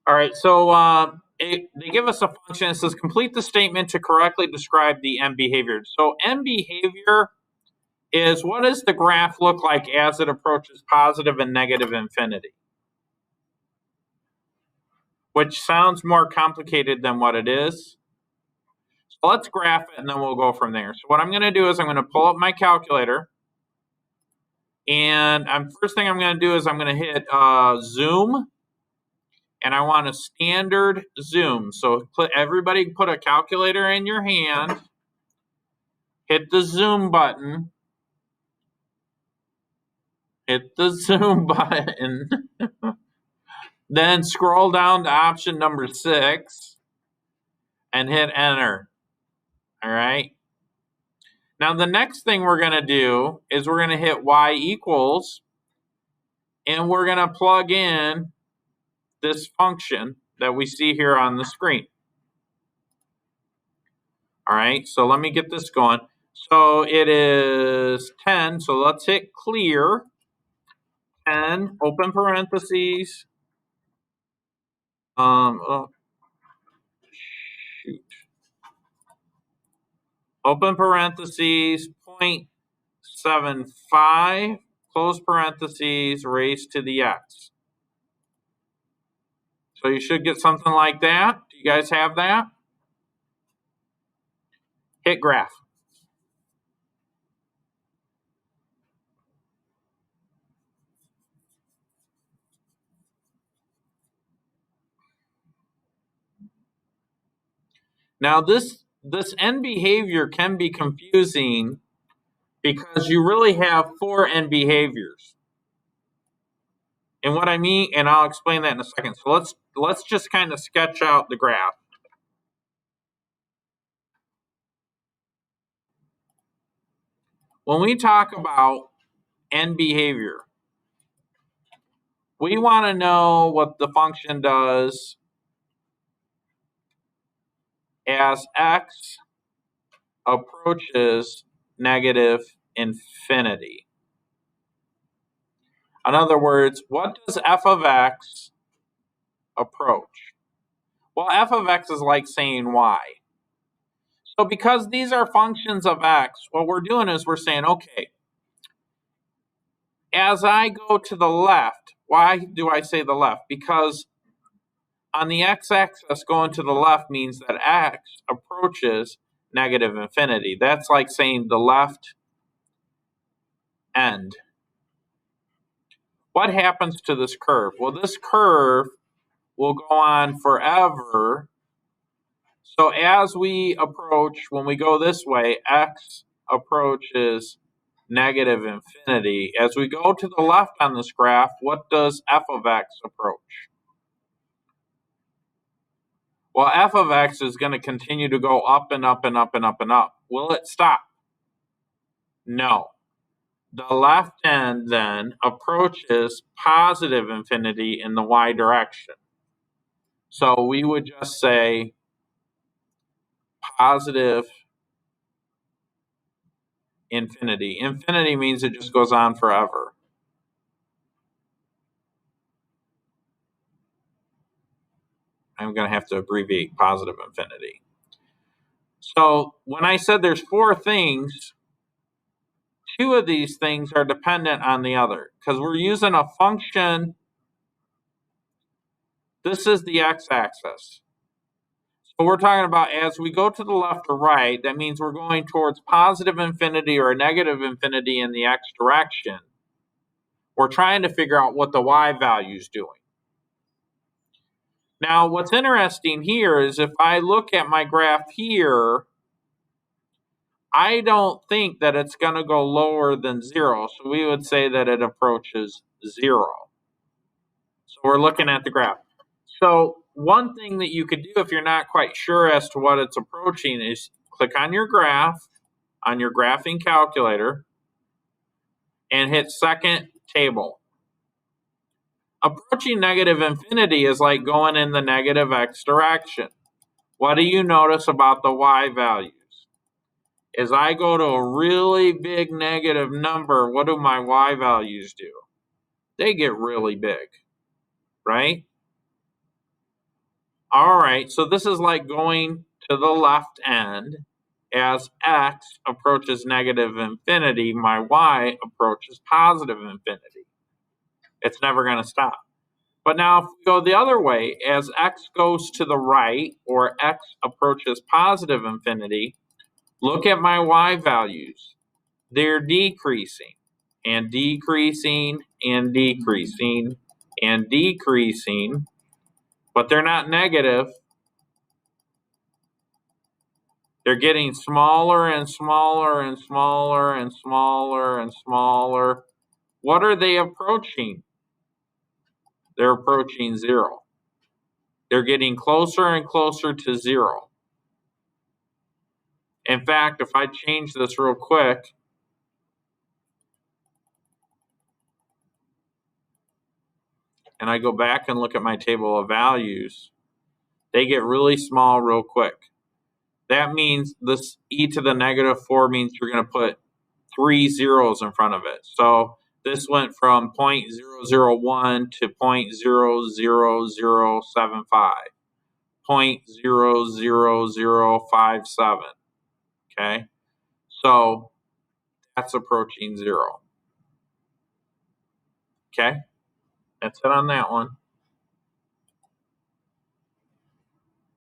All right, so they give us a function that says complete the statement to correctly describe the end behavior. So end behavior is what does the graph look like as it approaches positive and negative infinity? Which sounds more complicated than what it is. So let's graph it and then we'll go from there. So what I'm going to do is I'm going to pull up my calculator. And first thing I'm going to do is I'm going to hit zoom. And I want a standard zoom. So everybody put a calculator in your hand. Hit the zoom button. Hit the zoom button. Then scroll down to option number 6 and hit enter. All right. Now the next thing we're going to do is we're going to hit y equals, and we're going to plug in this function that we see here on the screen. All right, so let me get this going. So it is 10, so let's hit clear. 10, open parentheses. Oh, shoot. Open parentheses, 0.75, close parentheses, raised to the x. So you should get something like that. Do you guys have that? Hit graph. Now this end behavior can be confusing because you really have 4 end behaviors. And what I mean, and I'll explain that in a second. So let's just kind of sketch out the graph. When we talk about end behavior, we want to know what the function does as x approaches negative infinity. In other words, what does f of x approach? Well, f of x is like saying y. So because these are functions of x, what we're doing is we're saying, okay, as I go to the left, why do I say the left? Because on the x-axis, going to the left means that x approaches negative infinity. That's like saying the left end. What happens to this curve? Well, this curve will go on forever. So as we approach, when we go this way, x approaches negative infinity. As we go to the left on this graph, what does f of x approach? Well, f of x is going to continue to go up and up and up and up and up. Will it stop? No. The left end then approaches positive infinity in the y direction. So we would just say positive infinity. Infinity means it just goes on forever. I'm going to have to abbreviate positive infinity. So when I said there's 4 things, 2 of these things are dependent on the other because we're using a function. This is the x-axis. So we're talking about as we go to the left or right, that means we're going towards positive infinity or negative infinity in the x direction. We're trying to figure out what the y value is doing. Now, what's interesting here is if I look at my graph here, I don't think that it's going to go lower than 0. So we would say that it approaches 0. So we're looking at the graph. So one thing that you could do if you're not quite sure as to what it's approaching is click on your graph, on your graphing calculator, and hit second table. Approaching negative infinity is like going in the negative x direction. What do you notice about the y values? As I go to a really big negative number, what do my y values do? They get really big, right? All right, so this is like going to the left end. As x approaches negative infinity, my y approaches positive infinity. It's never going to stop. But now if we go the other way, as x goes to the right, or x approaches positive infinity, look at my y values. They're decreasing, and decreasing, and decreasing, and decreasing, but they're not negative. They're getting smaller and smaller and smaller and smaller and smaller. What are they approaching? They're approaching zero. They're getting closer and closer to zero. In fact, if I change this real quick, and I go back and look at my table of values, they get really small real quick. That means this e to the negative 4 means you're going to put 3 zeros in front of it. So this went from 0.001 to 0.00075, 0.00057. Okay, so that's approaching zero. Okay, that's it on that one.